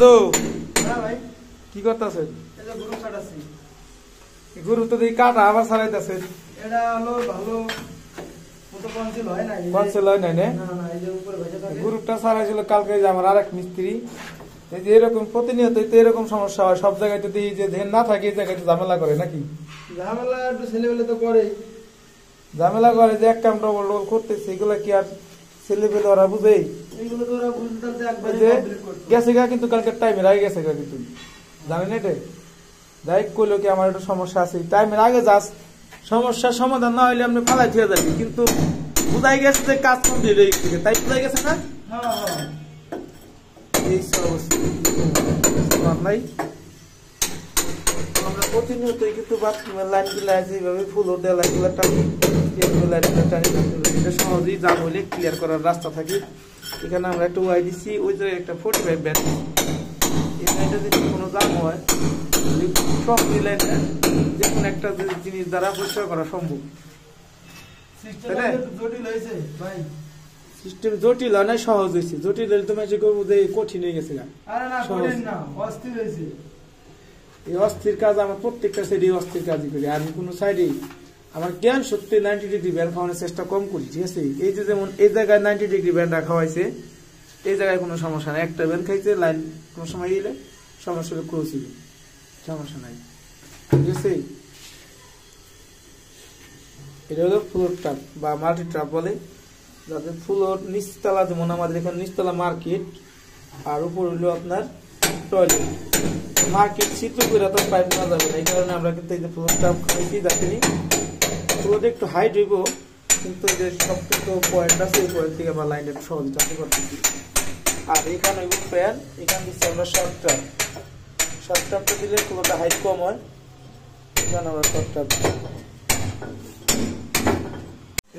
দাদু হ্যাঁ ভাই কি করতেছেন? এই যে গরু কাটাচ্ছি। গরু তো দেখি কাটা আবার ছাড়াইতেছেন। এটা হলো ভালো মতো কনসিল হয় না। কনসিল হয় নাই? না না, এই যে উপরে ভেজা থাকে। গরুটা ছাড়াইছিল কালকে যে আমার আরেক মিস্ত্রি। এই যে এরকম প্রতিনিয়তই তো এরকম সমস্যা হয় সব জায়গায়। তো এই যে ধ্যান না থাকে এই জায়গায় ঝামেলা করে নাকি? ঝামেলা একটু ছেলেবেলে তো করেই। ঝামেলা করে যে এক কাম ডবল ডবল করতেছে, এগুলা কি আর ছেলে পেলে ওরা বুঝে? এইগুলো তো ওরা বুঝতে একবার যে কমপ্লিট করতে গেছে গা কিন্তু কালকে টাইমের আগে গেছে গা কিন্তু জানেন এটা যাই কইলো কি আমার একটু সমস্যা আছে টাইমের আগে যাস, সমস্যার সমাধান না হইলে আপনি ফালাই দিয়ে যাবি। কিন্তু বুঝাই গেছে যে কাজ কমপ্লিট হয়ে গেছে, তাই বুঝাই গেছে না? হ্যাঁ হ্যাঁ এই অবস্থা নাই। আমরা প্রতিনিয়তই কিন্তু বাথরুমের লাইন গুলো আছে এইভাবে ফুল দেওয়া লাইন গুলো টানি, এটা সহজেই জাম হইলে ক্লিয়ার করার রাস্তা থাকে। এখানে আমরা একটা ওয়াই দিচ্ছি, ওই জায়গায় একটা 45 ব্যাট। এই লাইনটা যদি কোনো জাম হয় সব লাইন যে কোনো একটা জিনিস দ্বারা পরিষ্কার করা সম্ভব। জটিল হয়েছে ভাই, সিস্টেম জটিল হয় না, সহজ হয়েছে। জটিল হলে তোমার যে কঠিন হয়ে গেছে। আরে না কঠিন না, অস্থির হয়েছে। এই অস্থির কাজ আমার প্রত্যেকটা সাইডে অস্থির কাজই করি। আমি কোনো সাইডে আমার জ্ঞান সত্যি 90 ডিগ্রি ব্যান্ড খাওয়ানোর চেষ্টা কম করি, ঠিক আছে? এই যে যেমন এই জায়গায় 90 ডিগ্রি ব্যান্ড রাখা হয়েছে, এই জায়গায় কোনো সমস্যা নাই। একটা ব্যান্ড খাইছে লাইন কোনো সময় এলে সমস্যা হলে ক্লোজ হবে, সমস্যা নাই, ঠিক আছে? এটা হলো ফ্লোর ট্রাপ বা মাল্টি ট্রাপ বলে, যাতে ফ্লোর নিচতলা, যেমন আমাদের এখানে নিচতলা মার্কেট আর উপর হইলো আপনার টয়লেট। মার্কেট চিত্র করে তো পাইপ না যাবে না, এই কারণে আমরা কিন্তু এই যে ফ্লোর ট্রাপ খাইছি, যাতে ফ্লোর একটু হাইট হইব, কিন্তু যে সবকিছু পয়েন্ট আছে এই পয়েন্ট থেকে আমরা লাইনের সহজে চালু করতেছি। আর এখানে হইব ফ্যান, এখানে দিচ্ছি আমরা শর্ট ট্রাপ। শর্ট ট্রাপটা দিলে ফ্লোরটা হাইট কম হয়, এখানে আমরা শর্ট ট্রাপ।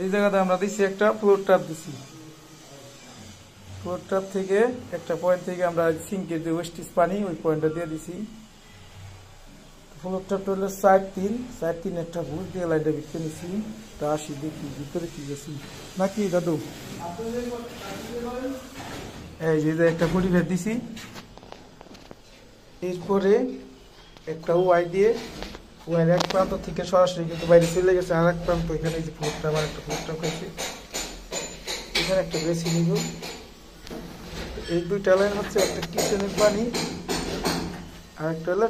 এই জায়গাতে আমরা দিচ্ছি একটা ফ্লোর ট্রাপ দিচ্ছি। ফ্লোর ট্রাপ থেকে একটা পয়েন্ট থেকে আমরা সিঙ্কের যে ওয়েস্টেজ পানি ওই পয়েন্টটা দিয়ে দিছি। ফ্লোর ট্রাপটা হলো 4-3 একটা ঘুষ দিয়ে লাইনটা ভিতরে নিছি। তা আসি দেখি ভিতরে কি গেছি নাকি দাদু। এই যে একটা 45 দিছি, এরপরে একটা ওয়াই দিয়ে ওয়াইয়ের এক প্রান্ত থেকে সরাসরি কিন্তু বাইরে চলে গেছে আর এক প্রান্ত। এখানে এই যে ফ্লোর ট্রাপ আর একটা ফ্লোর ট্রাপ হয়েছে, এখানে একটা বেশি নিব। এই দুইটা লাইন হচ্ছে একটা কিচেনের পানি আর একটা হলো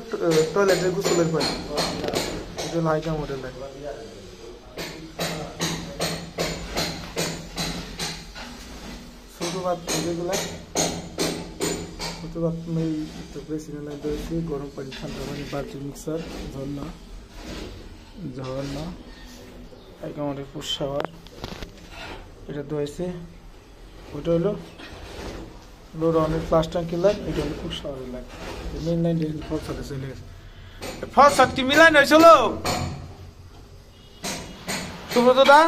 টয়লেটের গোসলের পানি। এটা হলো হাইকা মডেল লাইন। ছোট বাথরুম যেগুলা, ছোট বাথরুমে একটা বেসিনের লাইন রয়েছে, গরম পানি ঠান্ডা পানি, বাথরুম মিক্সার, ঝর্ণা হাইকা মডেল পুশ শাওয়ার এটা ধোয়াইছে। ওটা হলো লোড অনেক প্লাস ট্যাঙ্কি লাইন, এটা হলো খুব শহরের লাইন। মেইন লাইন ফলসাতে চলে গেছে। ফলসাত কি মিলাইন হয়েছিল সুব্রত দা?